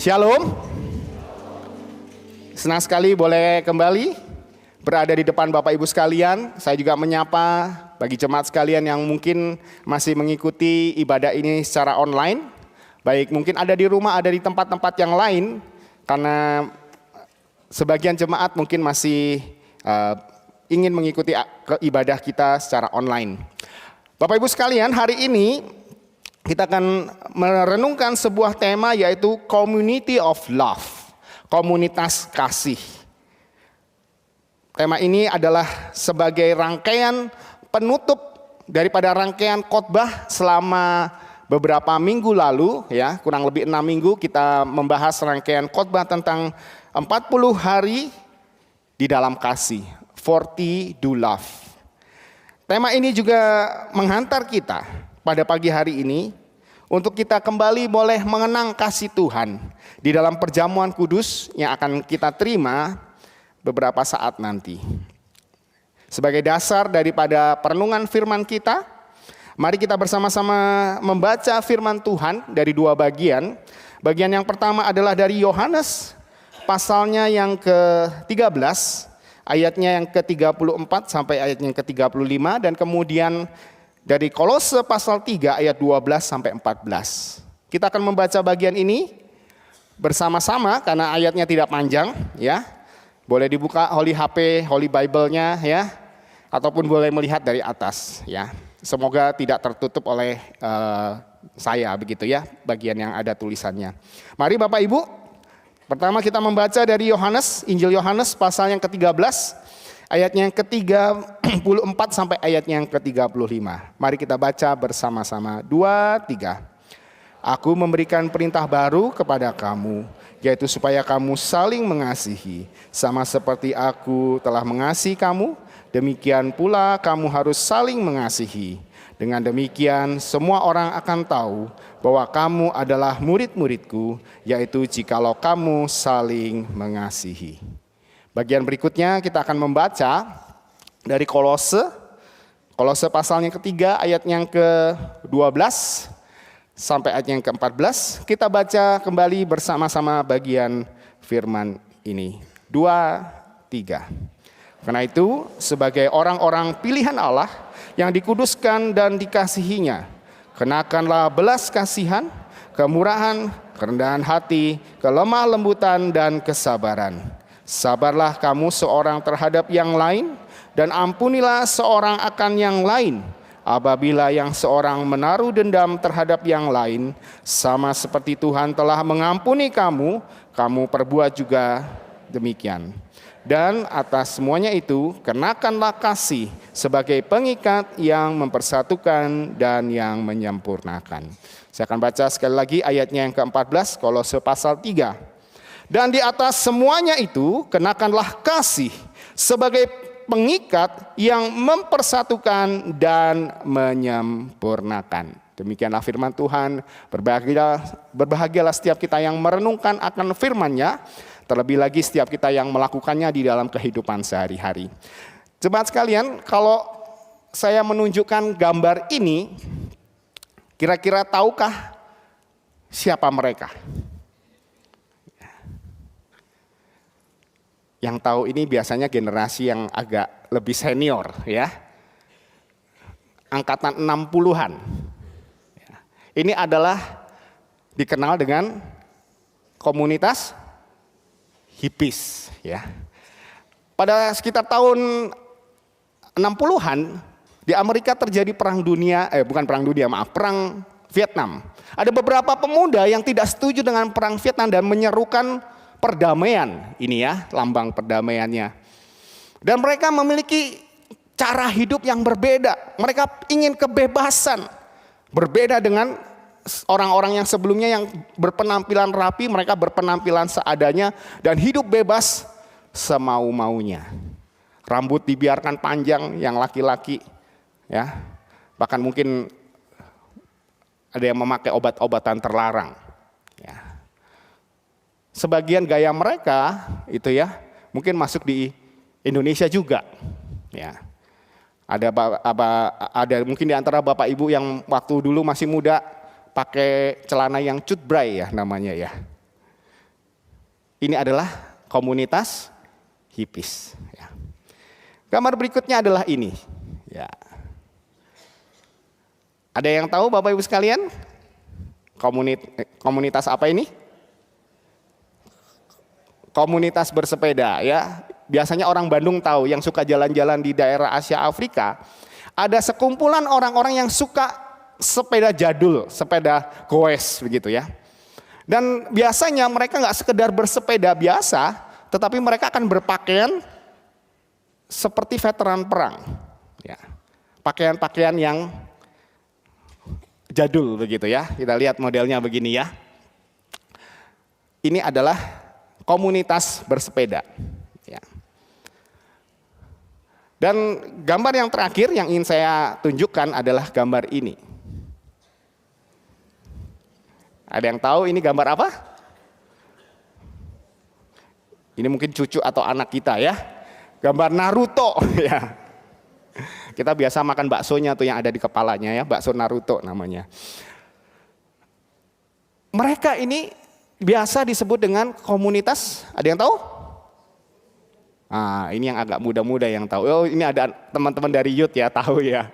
Shalom. Senang sekali boleh kembali berada di depan Bapak Ibu sekalian. Saya juga menyapa bagi jemaat sekalian yang mungkin masih mengikuti ibadah ini secara online. Baik mungkin ada di rumah, ada di tempat-tempat yang lain. Karena sebagian jemaat mungkin masih ingin mengikuti ibadah kita secara online. Bapak Ibu sekalian, hari ini kita akan merenungkan sebuah tema yaitu Community of Love, komunitas kasih. Tema ini adalah sebagai rangkaian penutup daripada rangkaian khotbah selama beberapa minggu lalu, ya, kurang lebih 6 minggu kita membahas rangkaian khotbah tentang 40 hari di dalam kasih, 40 do love. Tema ini juga menghantar kita pada pagi hari ini untuk kita kembali boleh mengenang kasih Tuhan di dalam perjamuan kudus yang akan kita terima beberapa saat nanti. Sebagai dasar daripada perenungan firman kita, mari kita bersama-sama membaca firman Tuhan dari dua bagian. Bagian yang pertama adalah dari Yohanes pasalnya yang ke-13, ayatnya yang ke-34 sampai ayatnya yang ke-35, dan kemudian dari Kolose pasal 3 ayat 12 sampai 14. Kita akan membaca bagian ini bersama-sama karena ayatnya tidak panjang, ya. Boleh dibuka Holy HP, Holy Bible-nya, ya. Ataupun boleh melihat dari atas, ya. Semoga tidak tertutup oleh saya begitu ya, bagian yang ada tulisannya. Mari Bapak Ibu, pertama kita membaca dari Yohanes, Injil Yohanes pasal yang ke-13. Ayatnya yang ke-34 sampai ayatnya yang ke-35. Mari kita baca bersama-sama. 2, 3. Aku memberikan perintah baru kepada kamu, yaitu supaya kamu saling mengasihi. Sama seperti aku telah mengasihi kamu, demikian pula kamu harus saling mengasihi. Dengan demikian semua orang akan tahu bahwa kamu adalah murid-muridku, yaitu jikalau kamu saling mengasihi. Bagian berikutnya kita akan membaca dari Kolose pasalnya ketiga ayat yang ke-12 sampai ayat yang ke-14. Kita baca kembali bersama-sama bagian firman ini. 2, 3. Karena itu sebagai orang-orang pilihan Allah yang dikuduskan dan dikasihinya, kenakanlah belas kasihan, kemurahan, kerendahan hati, kelemah lembutan dan kesabaran. Sabarlah kamu seorang terhadap yang lain, dan ampunilah seorang akan yang lain. Apabila yang seorang menaruh dendam terhadap yang lain, sama seperti Tuhan telah mengampuni kamu, kamu perbuat juga demikian. Dan atas semuanya itu, kenakanlah kasih sebagai pengikat yang mempersatukan dan yang menyempurnakan. Saya akan baca sekali lagi ayatnya yang ke-14, Kolose pasal 3. Dan di atas semuanya itu kenakanlah kasih sebagai pengikat yang mempersatukan dan menyempurnakan. Demikianlah firman Tuhan. Berbahagialah setiap kita yang merenungkan akan firman-Nya, terlebih lagi setiap kita yang melakukannya di dalam kehidupan sehari-hari. Jemaat sekalian, kalau saya menunjukkan gambar ini, kira-kira tahukah siapa mereka? Yang tahu ini biasanya generasi yang agak lebih senior, ya. Angkatan 60-an. Ini adalah dikenal dengan komunitas hippies, ya. Pada sekitar tahun 60-an di Amerika terjadi perang Vietnam. Ada beberapa pemuda yang tidak setuju dengan perang Vietnam dan menyerukan perdamaian, ini ya lambang perdamaiannya. Dan mereka memiliki cara hidup yang berbeda. Mereka ingin kebebasan. Berbeda dengan orang-orang yang sebelumnya yang berpenampilan rapi, mereka berpenampilan seadanya dan hidup bebas semau-maunya. Rambut dibiarkan panjang yang laki-laki, ya. Bahkan mungkin ada yang memakai obat-obatan terlarang. Sebagian gaya mereka itu ya mungkin masuk di Indonesia juga, ya. Ada mungkin di antara Bapak Ibu yang waktu dulu masih muda pakai celana yang cutbray ya namanya ya. Ini adalah komunitas hippies. Ya. Gambar berikutnya adalah ini. Ya. Ada yang tahu Bapak Ibu sekalian? Komunitas apa ini? Komunitas bersepeda ya. Biasanya orang Bandung tahu, yang suka jalan-jalan di daerah Asia Afrika. Ada sekumpulan orang-orang yang suka sepeda jadul, sepeda goes begitu ya. Dan biasanya mereka nggak sekedar bersepeda biasa, tetapi mereka akan berpakaian seperti veteran perang. Ya. Pakaian-pakaian yang jadul begitu ya. Kita lihat modelnya begini ya. Ini adalah komunitas bersepeda. Ya. Dan gambar yang terakhir yang ingin saya tunjukkan adalah gambar ini. Ada yang tahu ini gambar apa? Ini mungkin cucu atau anak kita ya. Gambar Naruto ya. Kita biasa makan baksonya tuh yang ada di kepalanya ya, bakso Naruto namanya. Mereka ini biasa disebut dengan komunitas, ada yang tahu? Ah, ini yang agak muda-muda yang tahu. Oh, ini ada teman-teman dari youth ya, tahu ya.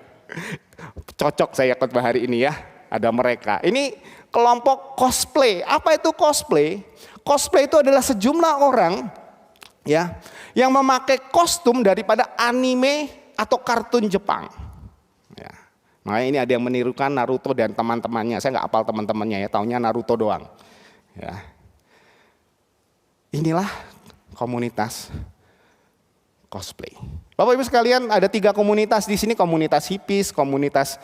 Cocok saya khotbah hari ini ya, ada mereka. Ini kelompok cosplay. Apa itu cosplay? Cosplay itu adalah sejumlah orang ya yang memakai kostum daripada anime atau kartun Jepang. Ya. Makanya ini ada yang menirukan Naruto dan teman-temannya. Saya nggak hafal teman-temannya ya, taunya Naruto doang. Ya. Inilah komunitas cosplay. Bapak Ibu sekalian, ada 3 komunitas di sini, komunitas hippies, komunitas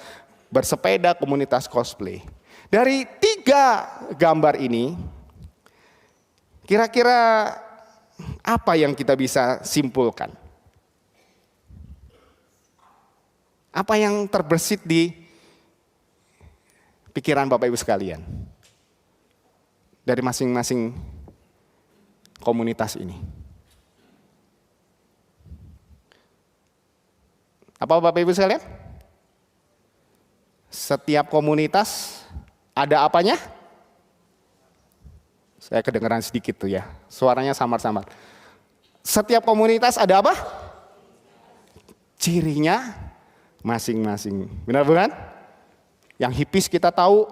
bersepeda, komunitas cosplay. Dari 3 gambar ini, kira-kira apa yang kita bisa simpulkan? Apa yang terbersit di pikiran Bapak Ibu sekalian dari masing-masing komunitas ini? Apa Bapak Ibu sekalian? Setiap komunitas ada apanya? Saya kedengeran sedikit tuh ya, suaranya samar-samar. Setiap komunitas ada apa? Cirinya masing-masing. Benar bukan? Yang hippies kita tahu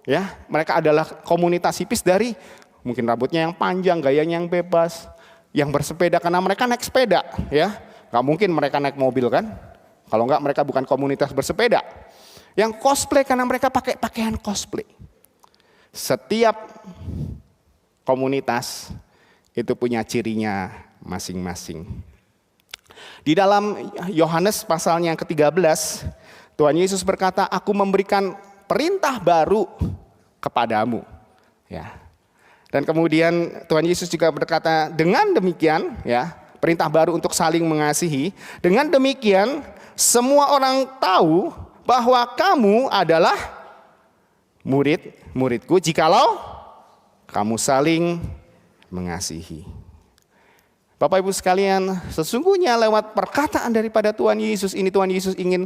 ya, mereka adalah komunitas hippies dari mungkin rambutnya yang panjang, gayanya yang bebas, yang bersepeda karena mereka naik sepeda ya. Gak mungkin mereka naik mobil kan? Kalau enggak mereka bukan komunitas bersepeda. Yang cosplay karena mereka pakai pakaian cosplay. Setiap komunitas itu punya cirinya masing-masing. Di dalam Yohanes pasalnya yang ke-13, Tuhan Yesus berkata, "Aku memberikan perintah baru kepadamu." Ya. Dan kemudian Tuhan Yesus juga berkata, dengan demikian, ya, perintah baru untuk saling mengasihi. Dengan demikian, semua orang tahu bahwa kamu adalah murid-muridku jikalau kamu saling mengasihi. Bapak Ibu sekalian, sesungguhnya lewat perkataan daripada Tuhan Yesus ini, Tuhan Yesus ingin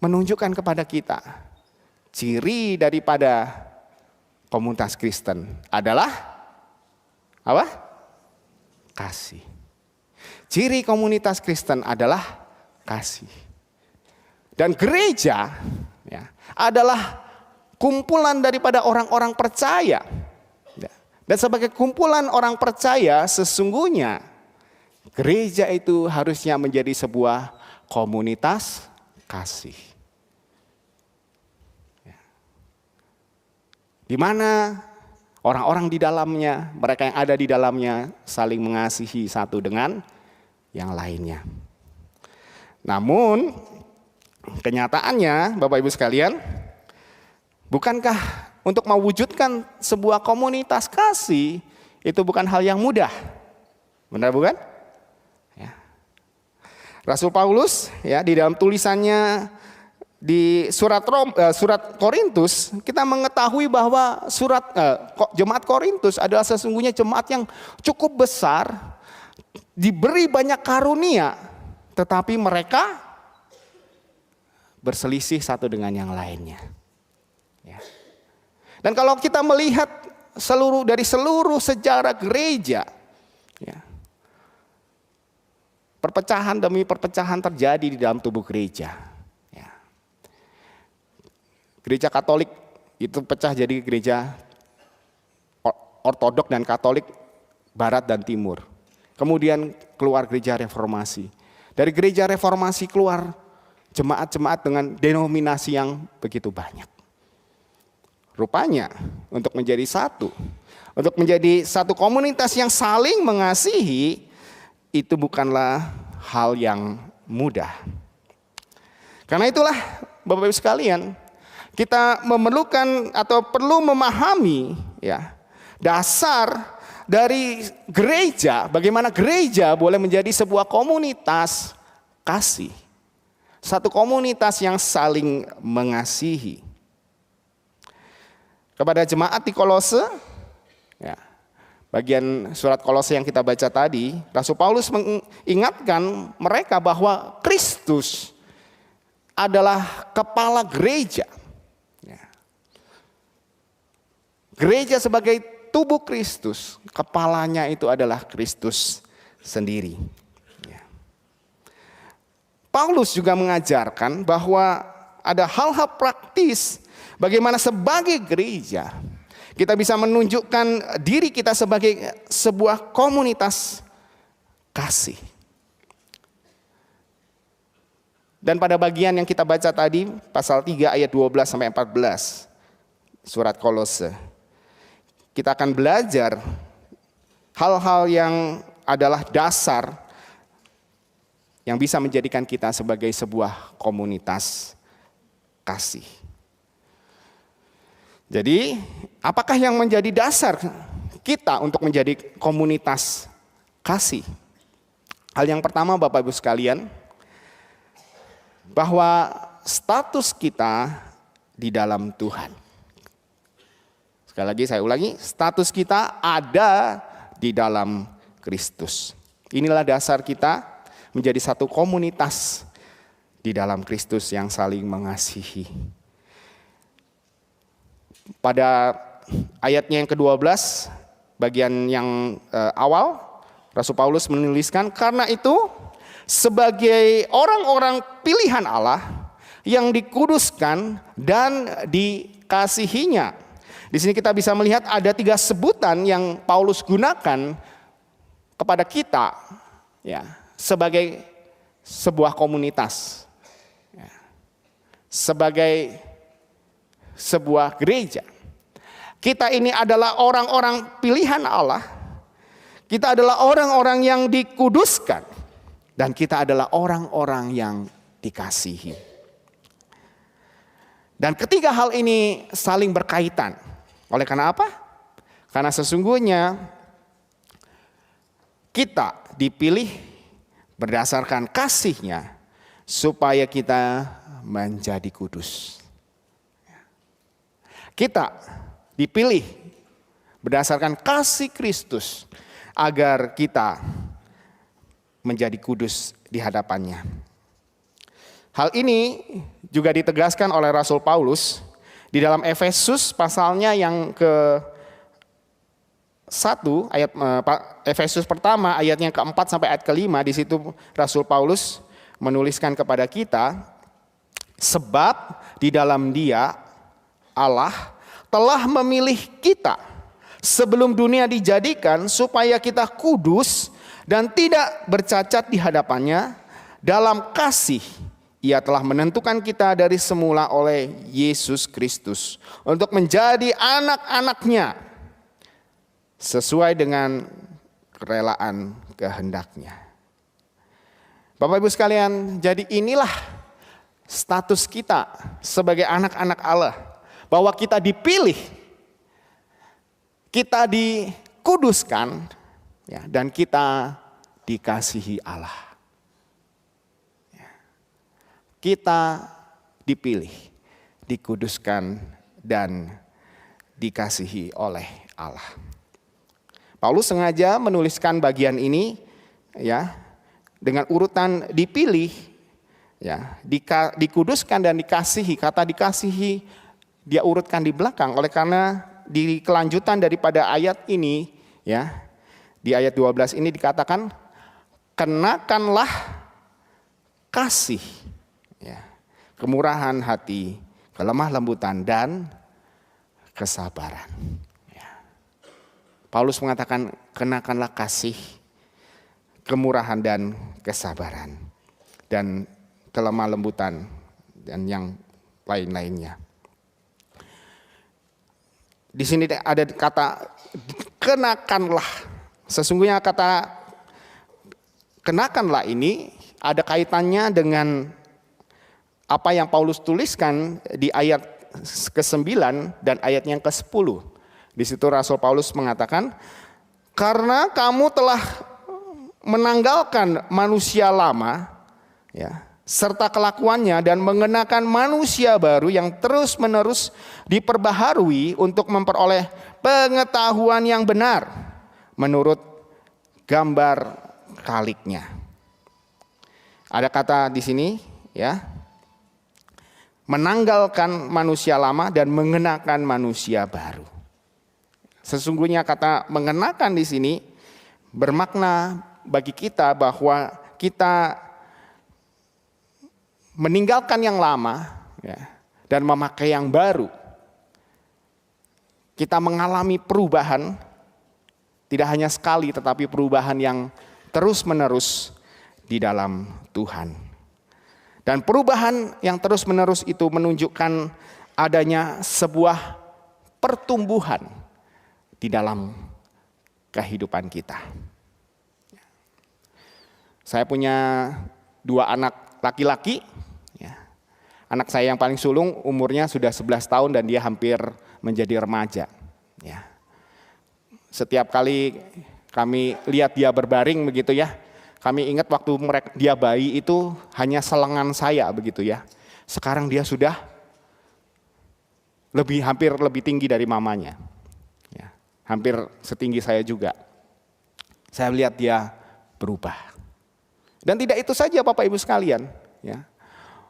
menunjukkan kepada kita ciri daripada komunitas Kristen adalah apa? Kasih. Ciri komunitas Kristen adalah kasih. Dan gereja ya, adalah kumpulan daripada orang-orang percaya. Dan sebagai kumpulan orang percaya, sesungguhnya gereja itu harusnya menjadi sebuah komunitas kasih. Di mana orang-orang di dalamnya, mereka yang ada di dalamnya saling mengasihi satu dengan yang lainnya. Namun kenyataannya Bapak Ibu sekalian, bukankah untuk mewujudkan sebuah komunitas kasih itu bukan hal yang mudah? Benar bukan? Ya. Rasul Paulus ya di dalam tulisannya di surat Korintus, kita mengetahui bahwa jemaat Korintus adalah sesungguhnya jemaat yang cukup besar, diberi banyak karunia, tetapi mereka berselisih satu dengan yang lainnya. Ya. Dan kalau kita melihat dari seluruh sejarah gereja, ya, perpecahan demi perpecahan terjadi di dalam tubuh gereja. Ya. Gereja Katolik itu pecah jadi gereja Ortodok dan Katolik, Barat dan Timur. Kemudian keluar gereja Reformasi. Dari gereja Reformasi keluar jemaat-jemaat dengan denominasi yang begitu banyak. Rupanya untuk menjadi satu, untuk menjadi satu komunitas yang saling mengasihi, itu bukanlah hal yang mudah. Karena itulah Bapak Ibu sekalian, kita memerlukan atau perlu memahami ya, dasar dari gereja, bagaimana gereja boleh menjadi sebuah komunitas kasih. Satu komunitas yang saling mengasihi. Kepada jemaat di Kolose, ya, bagian surat Kolose yang kita baca tadi, Rasul Paulus mengingatkan mereka bahwa Kristus adalah kepala gereja. Ya. Gereja sebagai tubuh Kristus, kepalanya itu adalah Kristus sendiri. Ya. Paulus juga mengajarkan bahwa ada hal-hal praktis bagaimana sebagai gereja kita bisa menunjukkan diri kita sebagai sebuah komunitas kasih. Dan pada bagian yang kita baca tadi, pasal 3 ayat 12 sampai 14 surat Kolose, kita akan belajar hal-hal yang adalah dasar yang bisa menjadikan kita sebagai sebuah komunitas kasih. Jadi, apakah yang menjadi dasar kita untuk menjadi komunitas kasih? Hal yang pertama Bapak Ibu sekalian, bahwa status kita di dalam Tuhan. Sekali lagi saya ulangi, status kita ada di dalam Kristus. Inilah dasar kita menjadi satu komunitas di dalam Kristus yang saling mengasihi. Pada ayatnya yang ke-12, bagian yang awal, Rasul Paulus menuliskan, karena itu sebagai orang-orang pilihan Allah yang dikuduskan dan dikasihinya. Di sini kita bisa melihat ada 3 sebutan yang Paulus gunakan kepada kita, ya, sebagai sebuah komunitas, ya, sebagai sebuah gereja. Kita ini adalah orang-orang pilihan Allah. Kita adalah orang-orang yang dikuduskan. Dan kita adalah orang-orang yang dikasihi. Dan ketiga hal ini saling berkaitan. Oleh karena apa? Karena sesungguhnya kita dipilih berdasarkan kasih-Nya supaya kita menjadi kudus. Kita dipilih berdasarkan kasih Kristus agar kita menjadi kudus di hadapannya. Hal ini juga ditegaskan oleh Rasul Paulus di dalam Efesus pasalnya yang ke-1 ayat Efesus pertama ayatnya ke-4 sampai ayat ke-5. Di situ Rasul Paulus menuliskan kepada kita, sebab di dalam Dia Allah telah memilih kita sebelum dunia dijadikan supaya kita kudus dan tidak bercacat di hadapannya. Dalam kasih Ia telah menentukan kita dari semula oleh Yesus Kristus untuk menjadi anak-anak-Nya sesuai dengan kerelaan kehendak-Nya. Bapak Ibu sekalian, jadi inilah status kita sebagai anak-anak Allah. Bahwa kita dipilih, kita dikuduskan, ya, dan kita dikasihi Allah. Ya. Kita dipilih, dikuduskan, dan dikasihi oleh Allah. Paulus sengaja menuliskan bagian ini, ya, dengan urutan dipilih, ya, dikuduskan dan dikasihi. Kata dikasihi dia urutkan di belakang oleh karena di kelanjutan daripada ayat ini, ya, di ayat 12 ini dikatakan, kenakanlah kasih, ya, kemurahan hati, kelemah lembutan, dan kesabaran. Ya. Paulus mengatakan, kenakanlah kasih, kemurahan, dan kesabaran, dan kelemah lembutan, dan yang lain-lainnya. Di sini ada kata kenakanlah. Sesungguhnya kata kenakanlah ini ada kaitannya dengan apa yang Paulus tuliskan di ayat ke-9 dan ayat yang ke-10. Di situ Rasul Paulus mengatakan, karena kamu telah menanggalkan manusia lama, ya, serta kelakuannya, dan mengenakan manusia baru yang terus-menerus diperbaharui untuk memperoleh pengetahuan yang benar menurut gambar kaliknya. Ada kata di sini, ya, menanggalkan manusia lama dan mengenakan manusia baru. Sesungguhnya kata mengenakan di sini bermakna bagi kita bahwa kita meninggalkan yang lama, ya, dan memakai yang baru. Kita mengalami perubahan, tidak hanya sekali tetapi perubahan yang terus-menerus di dalam Tuhan. Dan perubahan yang terus-menerus itu menunjukkan adanya sebuah pertumbuhan di dalam kehidupan kita. Saya punya 2 anak laki-laki. Ya. Anak saya yang paling sulung umurnya sudah 11 tahun dan dia hampir menjadi remaja. Ya. Setiap kali kami lihat dia berbaring begitu ya, kami ingat waktu dia bayi itu hanya selengan saya begitu ya. Sekarang dia sudah hampir lebih tinggi dari mamanya. Ya. Hampir setinggi saya juga. Saya lihat dia berubah. Dan tidak itu saja Bapak Ibu sekalian, ya.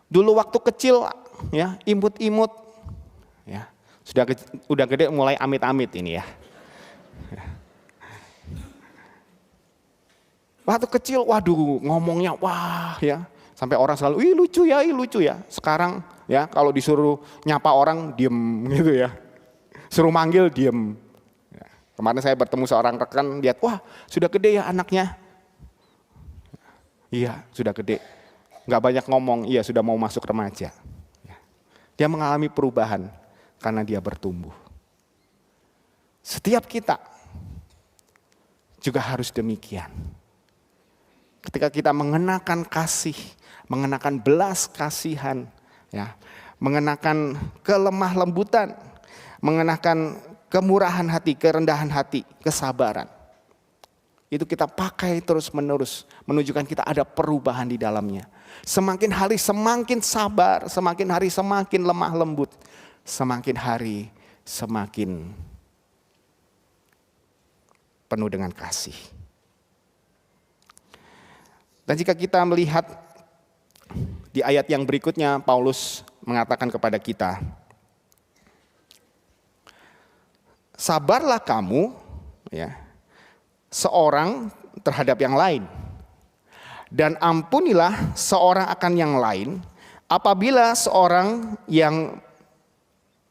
Dulu waktu kecil, ya, imut-imut, ya, sudah gede mulai amit-amit ini ya. Waktu kecil, waduh, ngomongnya wah ya, sampai orang selalu, ih lucu ya. Sekarang ya kalau disuruh nyapa orang diem gitu ya, suruh manggil diem. Ya. Kemarin saya bertemu seorang rekan, lihat, wah sudah gede ya anaknya. Iya, sudah gede. Nggak banyak ngomong, iya sudah mau masuk remaja. Dia mengalami perubahan karena dia bertumbuh. Setiap kita juga harus demikian. Ketika kita mengenakan kasih, mengenakan belas kasihan, ya, mengenakan kelemah lembutan, mengenakan kemurahan hati, kerendahan hati, kesabaran. Itu kita pakai terus menerus, menunjukkan kita ada perubahan di dalamnya. Semakin hari semakin sabar, semakin hari semakin lemah lembut, semakin hari semakin penuh dengan kasih. Dan jika kita melihat di ayat yang berikutnya, Paulus mengatakan kepada kita, sabarlah kamu, ya, seorang terhadap yang lain, dan ampunilah seorang akan yang lain apabila seorang yang,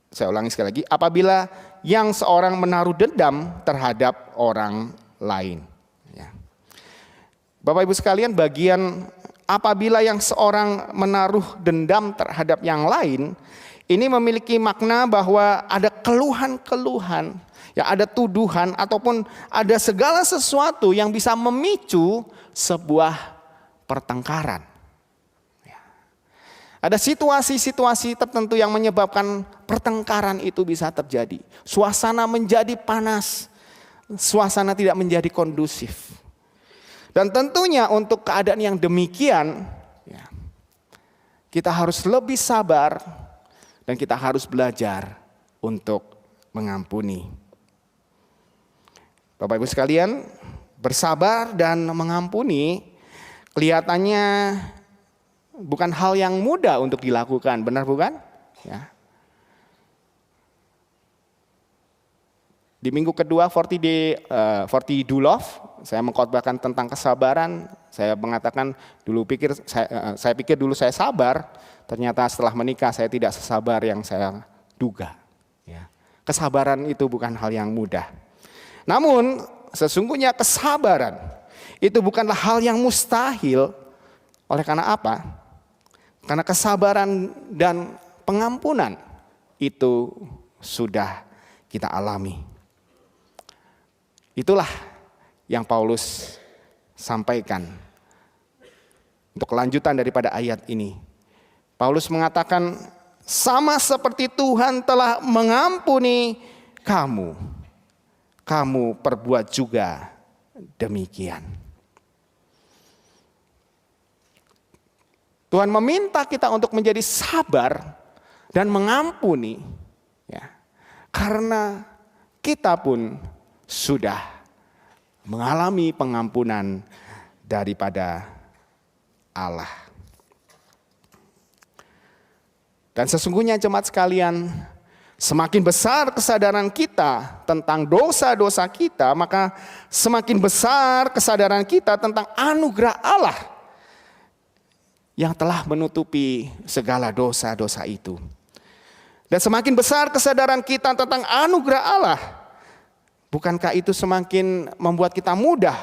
saya ulangi sekali lagi, apabila yang seorang menaruh dendam terhadap orang lain. Ya. Bapak Ibu sekalian, bagian apabila yang seorang menaruh dendam terhadap yang lain, ini memiliki makna bahwa ada keluhan-keluhan, ya, ada tuduhan ataupun ada segala sesuatu yang bisa memicu sebuah pertengkaran. Ya. Ada situasi-situasi tertentu yang menyebabkan pertengkaran itu bisa terjadi. Suasana menjadi panas, suasana tidak menjadi kondusif. Dan tentunya untuk keadaan yang demikian, ya, kita harus lebih sabar dan kita harus belajar untuk mengampuni. Bapak Ibu sekalian, bersabar dan mengampuni kelihatannya bukan hal yang mudah untuk dilakukan, benar bukan? Ya. Di minggu kedua 40 do love, saya mengkhotbahkan tentang kesabaran. Saya mengatakan saya pikir dulu saya sabar, ternyata setelah menikah saya tidak sesabar yang saya duga. Ya. Kesabaran itu bukan hal yang mudah. Namun sesungguhnya kesabaran itu bukanlah hal yang mustahil. Oleh karena apa? Karena kesabaran dan pengampunan itu sudah kita alami. Itulah yang Paulus sampaikan. Untuk kelanjutan daripada ayat ini, Paulus mengatakan, sama seperti Tuhan telah mengampuni kamu, kamu perbuat juga demikian. Tuhan meminta kita untuk menjadi sabar dan mengampuni, ya, karena kita pun sudah mengalami pengampunan daripada Allah. Dan sesungguhnya jemaat sekalian, semakin besar kesadaran kita tentang dosa-dosa kita, maka semakin besar kesadaran kita tentang anugerah Allah yang telah menutupi segala dosa-dosa itu. Dan semakin besar kesadaran kita tentang anugerah Allah, bukankah itu semakin membuat kita mudah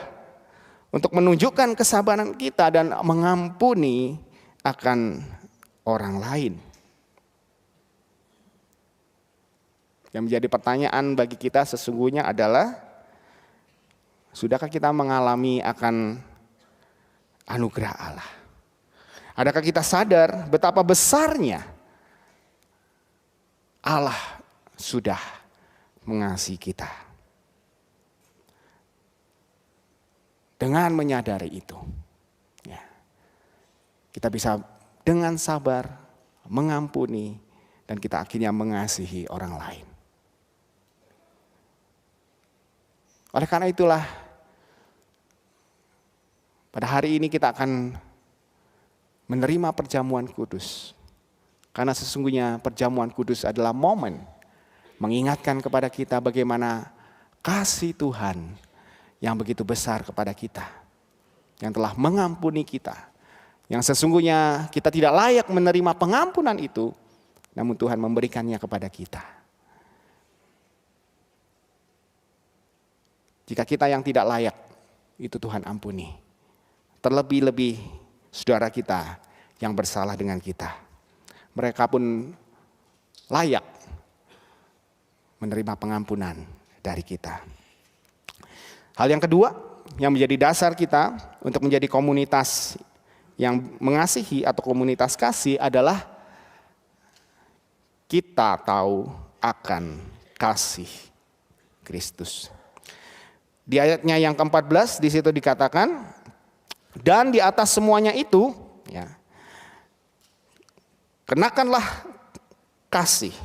untuk menunjukkan kesabaran kita dan mengampuni akan orang lain? Yang menjadi pertanyaan bagi kita sesungguhnya adalah, sudahkah kita mengalami akan anugerah Allah? Adakah kita sadar betapa besarnya Allah sudah mengasihi kita? Dengan menyadari itu, ya, kita bisa dengan sabar mengampuni dan kita akhirnya mengasihi orang lain. Oleh karena itulah, pada hari ini kita akan menerima perjamuan kudus. Karena sesungguhnya perjamuan kudus adalah momen mengingatkan kepada kita bagaimana kasih Tuhan yang begitu besar kepada kita, yang telah mengampuni kita, yang sesungguhnya kita tidak layak menerima pengampunan itu, namun Tuhan memberikannya kepada kita. Jika kita yang tidak layak, itu Tuhan ampuni. Terlebih-lebih saudara kita yang bersalah dengan kita. Mereka pun layak menerima pengampunan dari kita. Hal yang kedua yang menjadi dasar kita untuk menjadi komunitas yang mengasihi atau komunitas kasih adalah kita tahu akan kasih Kristus. Di ayatnya yang ke-14 di situ dikatakan, dan di atas semuanya itu, ya, kenakanlah kasih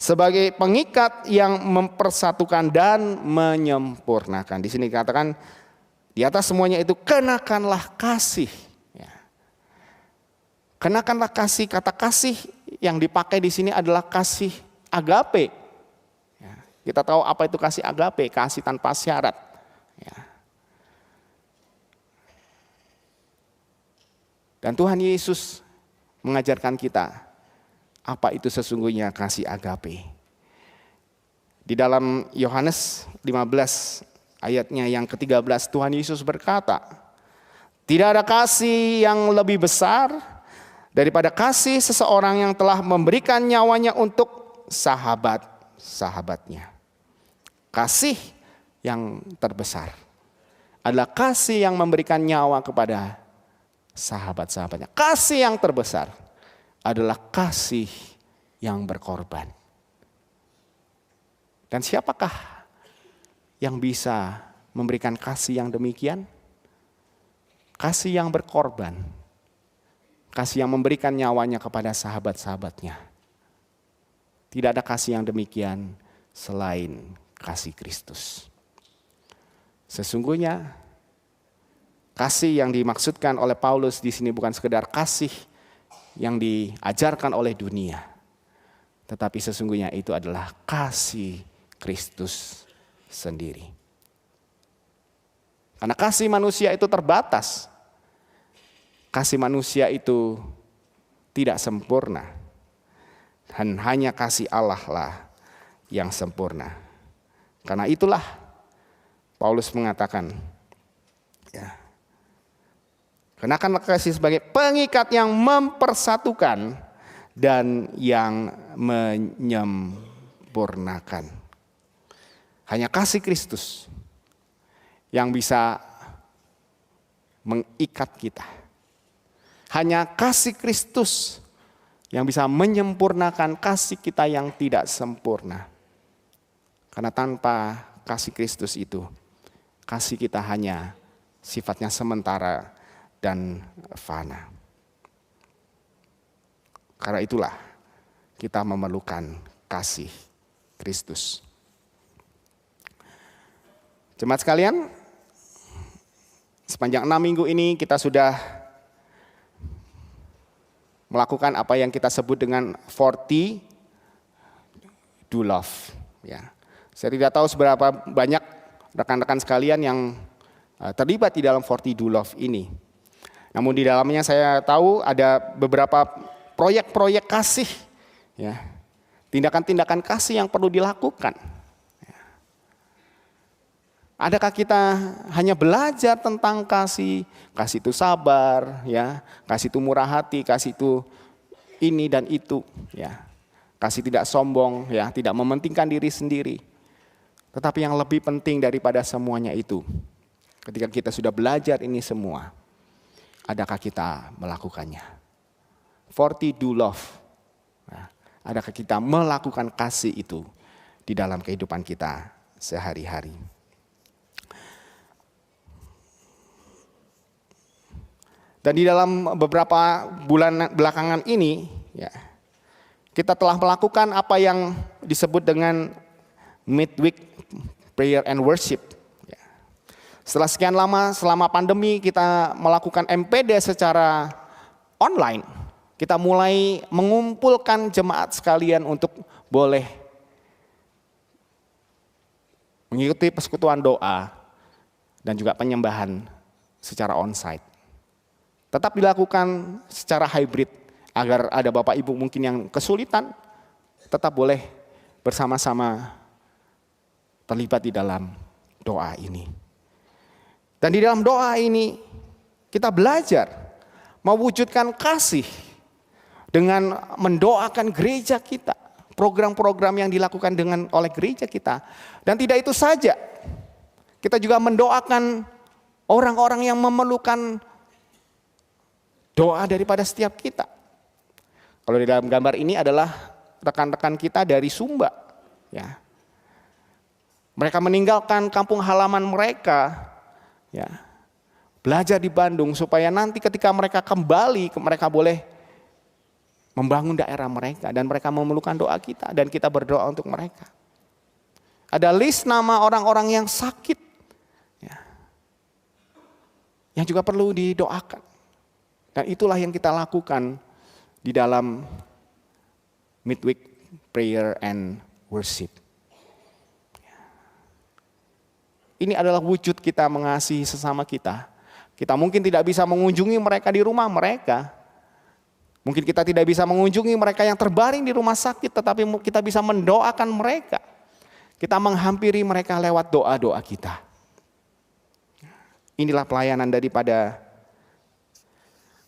sebagai pengikat yang mempersatukan dan menyempurnakan. Di sini dikatakan di atas semuanya itu kenakanlah kasih. Ya. Kenakanlah kasih. Kata kasih yang dipakai di sini adalah kasih agape. Ya. Kita tahu apa itu kasih agape, kasih tanpa syarat. Ya. Dan Tuhan Yesus mengajarkan kita apa itu sesungguhnya kasih agape. Di dalam Yohanes 15 ayatnya yang ke-13 Tuhan Yesus berkata, tidak ada kasih yang lebih besar daripada kasih seseorang yang telah memberikan nyawanya untuk sahabat-sahabatnya. Kasih yang terbesar adalah kasih yang memberikan nyawa kepada sahabat-sahabatnya. Kasih yang terbesar adalah kasih yang berkorban. Dan siapakah yang bisa memberikan kasih yang demikian? Kasih yang berkorban. Kasih yang memberikan nyawanya kepada sahabat-sahabatnya. Tidak ada kasih yang demikian selain kasih Kristus. Sesungguhnya kasih yang dimaksudkan oleh Paulus di sini bukan sekedar kasih yang diajarkan oleh dunia, tetapi sesungguhnya itu adalah kasih Kristus sendiri. Karena kasih manusia itu terbatas. Kasih manusia itu tidak sempurna. Dan hanya kasih Allah lah yang sempurna. Karena itulah Paulus mengatakan, ya, kenakanlah kasih sebagai pengikat yang mempersatukan dan yang menyempurnakan. Hanya kasih Kristus yang bisa mengikat kita. Hanya kasih Kristus yang bisa menyempurnakan kasih kita yang tidak sempurna. Karena tanpa kasih Kristus itu, kasih kita hanya sifatnya sementara dan fana. Karena itulah kita memerlukan kasih Kristus. Jemaat sekalian, sepanjang 6 minggu ini kita sudah melakukan apa yang kita sebut dengan 40 do love. Ya. Saya tidak tahu seberapa banyak rekan-rekan sekalian yang terlibat di dalam 40 do love ini. Namun di dalamnya saya tahu ada beberapa proyek-proyek kasih, ya, tindakan-tindakan kasih yang perlu dilakukan. Adakah kita hanya belajar tentang kasih? Kasih itu sabar, ya. Kasih itu murah hati, kasih itu ini dan itu, ya. Kasih tidak sombong, ya, tidak mementingkan diri sendiri. Tetapi yang lebih penting daripada semuanya itu, ketika kita sudah belajar ini semua, adakah kita melakukannya? 40 do love. Nah, adakah kita melakukan kasih itu di dalam kehidupan kita sehari-hari? Dan di dalam beberapa bulan belakangan ini, ya, kita telah melakukan apa yang disebut dengan midweek prayer and worship. Ya. Setelah sekian lama, selama pandemi kita melakukan MPD secara online. Kita mulai mengumpulkan jemaat sekalian untuk boleh mengikuti persekutuan doa dan juga penyembahan secara onsite. Tetap dilakukan secara hybrid agar ada Bapak Ibu mungkin yang kesulitan tetap boleh bersama-sama terlibat di dalam doa ini. Dan di dalam doa ini kita belajar mewujudkan kasih dengan mendoakan gereja kita, program-program yang dilakukan oleh gereja kita. Dan tidak itu saja, kita juga mendoakan orang-orang yang memerlukan doa daripada setiap kita. Kalau di dalam gambar ini adalah rekan-rekan kita dari Sumba. Ya. Mereka meninggalkan kampung halaman mereka, ya, belajar di Bandung supaya nanti ketika mereka kembali, mereka boleh membangun daerah mereka dan mereka memerlukan doa kita dan kita berdoa untuk mereka. Ada list nama orang-orang yang sakit, ya, yang juga perlu didoakan. Dan itulah yang kita lakukan di dalam midweek prayer and worship. Ini adalah wujud kita mengasihi sesama kita. Kita mungkin tidak bisa mengunjungi mereka di rumah mereka. Mungkin kita tidak bisa mengunjungi mereka yang terbaring di rumah sakit, tetapi kita bisa mendoakan mereka. Kita menghampiri mereka lewat doa-doa kita. Inilah pelayanan daripada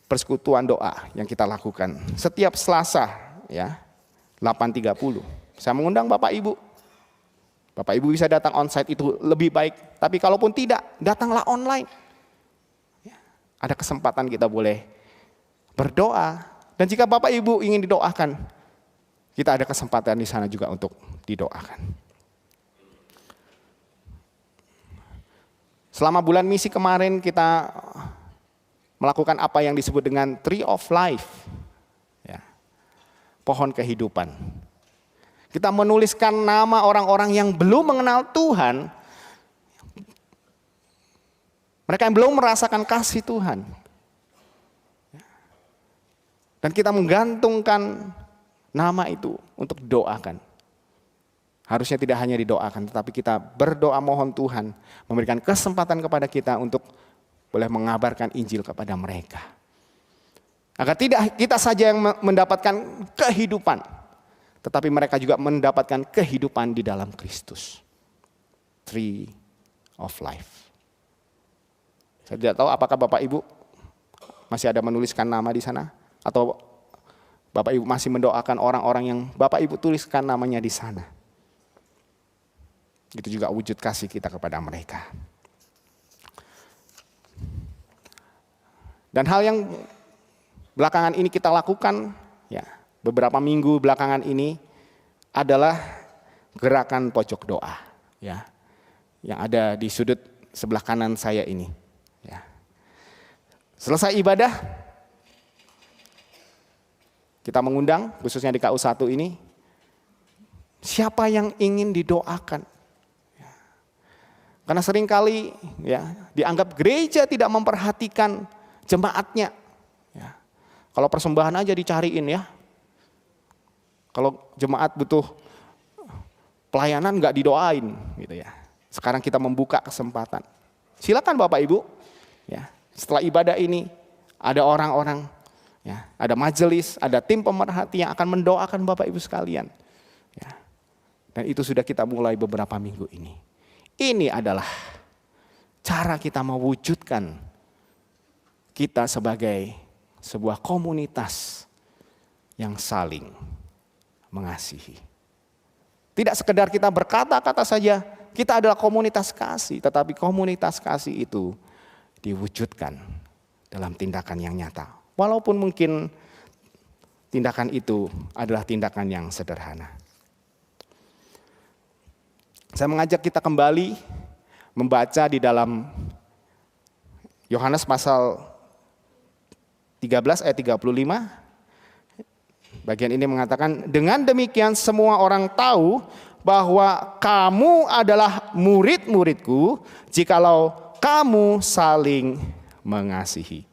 persekutuan doa yang kita lakukan setiap Selasa, ya, 8.30. Saya mengundang Bapak Ibu. Bapak Ibu bisa datang onsite itu lebih baik. Tapi kalaupun tidak, datanglah online. Ya, ada kesempatan kita boleh berdoa. Dan jika Bapak Ibu ingin didoakan, kita ada kesempatan di sana juga untuk didoakan. Selama bulan misi kemarin kita melakukan apa yang disebut dengan Tree of Life, ya, pohon kehidupan. Kita menuliskan nama orang-orang yang belum mengenal Tuhan, mereka yang belum merasakan kasih Tuhan. Dan kita menggantungkan nama itu untuk doakan. Harusnya tidak hanya didoakan, tetapi kita berdoa mohon Tuhan memberikan kesempatan kepada kita untuk boleh mengabarkan Injil kepada mereka. Agar tidak kita saja yang mendapatkan kehidupan, tetapi mereka juga mendapatkan kehidupan di dalam Kristus. Tree of life. Saya tidak tahu apakah Bapak Ibu masih ada menuliskan nama di sana, atau Bapak Ibu masih mendoakan orang-orang yang Bapak Ibu tuliskan namanya di sana. Itu juga wujud kasih kita kepada mereka. Dan hal yang belakangan ini kita lakukan, ya, beberapa minggu belakangan ini adalah gerakan pojok doa, ya, yang ada di sudut sebelah kanan saya ini. Ya. Selesai ibadah, kita mengundang, khususnya di KU1 ini, siapa yang ingin didoakan. Karena seringkali ya dianggap gereja tidak memperhatikan jemaatnya. Ya. Kalau persembahan aja dicariin ya. Kalau jemaat butuh pelayanan nggak didoain gitu ya. Sekarang kita membuka kesempatan. Silakan Bapak Ibu. Ya. Setelah ibadah ini ada orang-orang, ya, ada majelis, ada tim pemerhati yang akan mendoakan Bapak Ibu sekalian. Ya. Dan itu sudah kita mulai beberapa minggu ini. Ini adalah cara kita mewujudkan kita sebagai sebuah komunitas yang saling mengasihi. Tidak sekedar kita berkata-kata saja, kita adalah komunitas kasih, tetapi komunitas kasih itu diwujudkan dalam tindakan yang nyata. Walaupun mungkin tindakan itu adalah tindakan yang sederhana. Saya mengajak kita kembali membaca di dalam Yohanes pasal 13 ayat 35. Bagian ini mengatakan, dengan demikian semua orang tahu bahwa kamu adalah murid-muridku jikalau kamu saling mengasihi.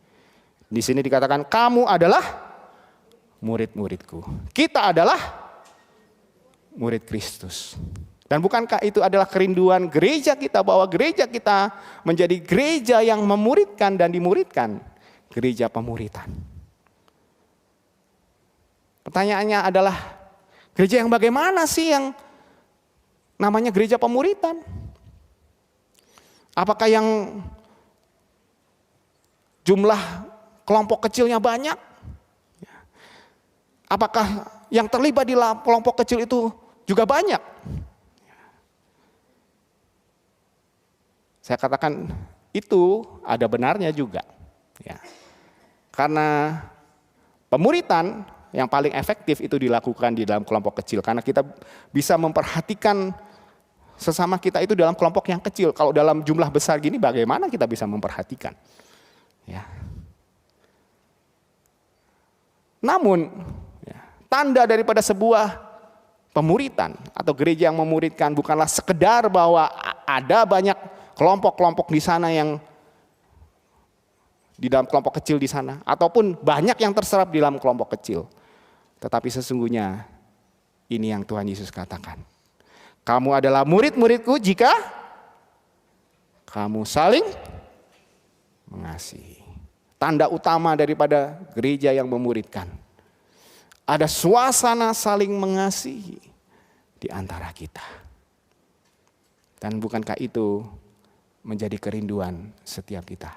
Di sini dikatakan kamu adalah murid-muridku. Kita adalah murid Kristus. Dan bukankah itu adalah kerinduan gereja kita, bahwa gereja kita menjadi gereja yang memuridkan dan dimuridkan, gereja pemuritan. Pertanyaannya adalah, gereja yang bagaimana sih yang namanya gereja pemuritan? Apakah yang jumlah kelompok kecilnya banyak? Apakah yang terlibat di kelompok kecil itu juga banyak? Saya katakan itu ada benarnya juga. Ya. Karena pemuritan yang paling efektif itu dilakukan di dalam kelompok kecil. Karena kita bisa memperhatikan sesama kita itu dalam kelompok yang kecil. Kalau dalam jumlah besar gini bagaimana kita bisa memperhatikan? Ya. Namun ya, tanda daripada sebuah pemuritan atau gereja yang memuridkan bukanlah sekedar bahwa ada banyak kelompok-kelompok di sana yang di dalam kelompok kecil di sana, ataupun banyak yang terserap di dalam kelompok kecil. Tetapi sesungguhnya ini yang Tuhan Yesus katakan. Kamu adalah murid-muridku jika kamu saling mengasihi. Tanda utama daripada gereja yang memuridkan. Ada suasana saling mengasihi di antara kita. Dan bukankah itu menjadi kerinduan setiap kita?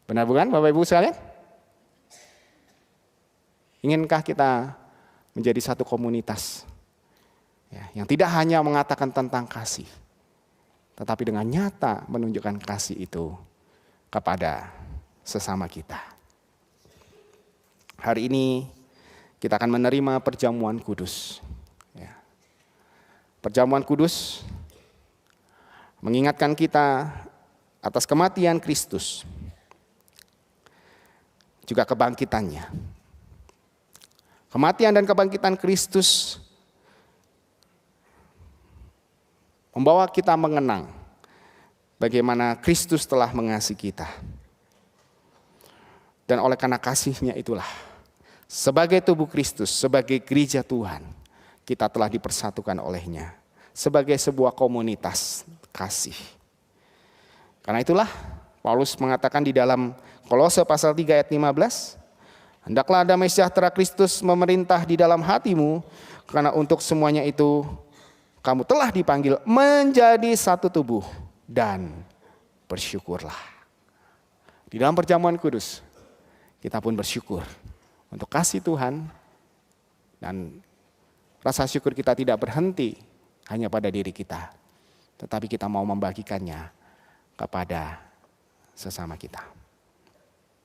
Benar bukan Bapak Ibu sekalian? Inginkah kita menjadi satu komunitas ya, yang tidak hanya mengatakan tentang kasih, tetapi dengan nyata menunjukkan kasih itu kepada sesama kita. Hari ini kita akan menerima perjamuan kudus. Ya. Perjamuan kudus mengingatkan kita atas kematian Kristus, juga kebangkitannya. Kematian dan kebangkitan Kristus membawa kita mengenang bagaimana Kristus telah mengasihi kita. Dan oleh karena kasihnya itulah, sebagai tubuh Kristus, sebagai gereja Tuhan, kita telah dipersatukan olehnya sebagai sebuah komunitas kasih. Karena itulah Paulus mengatakan di dalam Kolose pasal 3 ayat 15, hendaklah damai sejahtera Kristus memerintah di dalam hatimu, karena untuk semuanya itu kamu telah dipanggil menjadi satu tubuh, dan bersyukurlah. Di dalam perjamuan kudus, kita pun bersyukur untuk kasih Tuhan, dan rasa syukur kita tidak berhenti hanya pada diri kita, tetapi kita mau membagikannya kepada sesama kita.